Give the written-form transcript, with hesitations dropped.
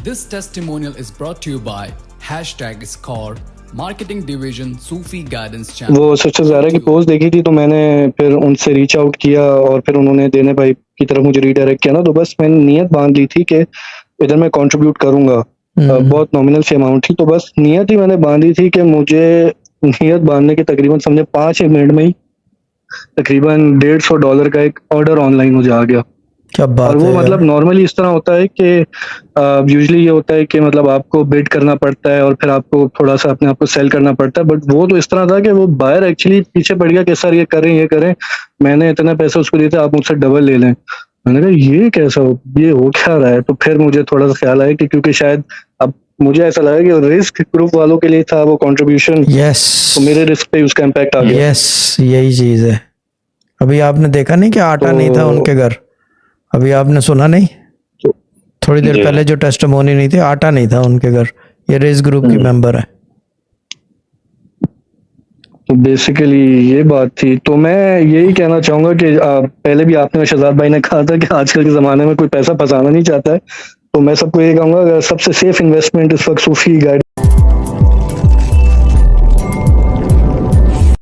This testimonial is brought to you by #Score Marketing Division Sufi Guidance Channel. वो सच्चा ज़ारा की post देखी थी तो मैंने फिर उनसे रीच आउट किया और फिर उन्होंने देने भाई की तरफ मुझे रीडायरेक्ट किया ना, तो बस मैंने नियत बांध ली थी कि इधर मैं कंट्रीब्यूट करूंगा। बहुत नॉमिनल सी अमाउंट थी, तो बस नियत ही मैंने बांधी थी कि मुझे नियत बांधने के तकरीबन समझे 5 मिनट में ही तकरीबन $150 का एक ऑर्डर ऑनलाइन मुझे आ गया। क्या बात और वो है यार। मतलब नॉर्मली इस तरह होता है कि यूजुअली ये होता है कि मतलब आपको बिड करना पड़ता है और फिर आपको थोड़ा सा अपने आप को सेल करना पड़ता है, बट वो तो इस तरह था कि वो बायर एक्चुअली पीछे पड़ गया कि सर ये करें, मैंने इतना पैसा उसको दिया था, आप मुझसे डबल ले लें। मैंने कहा ये कैसा ये हो क्या रहा है? तो फिर मुझे थोड़ा सा ख्याल आया कि क्योंकि शायद अब मुझे ऐसा लगा कि रिस्क ग्रुप वालों के लिए था वो कंट्रीब्यूशन, यस तो मेरे रिस्क पे उसका इम्पैक्ट आ गया। यस, यही चीज है। अभी आपने देखा नहीं कि आटा नहीं था उनके घर? अभी आपने सुना नहीं थोड़ी देर पहले जो टेस्टिमोनी नहीं थी, आटा नहीं था उनके घर। ये रिस्क ग्रुप की मेंबर है। तो बेसिकली ये बात थी। तो मैं यही कहना चाहूंगा कि पहले भी आपने शहजाद भाई ने कहा था कि आजकल के ज़माने में कोई पैसा फंसाना नहीं चाहता है, तो मैं सबको ये कहूंगा सबसे सेफ इन्वेस्टमेंट इस वक्त सूफी गाइड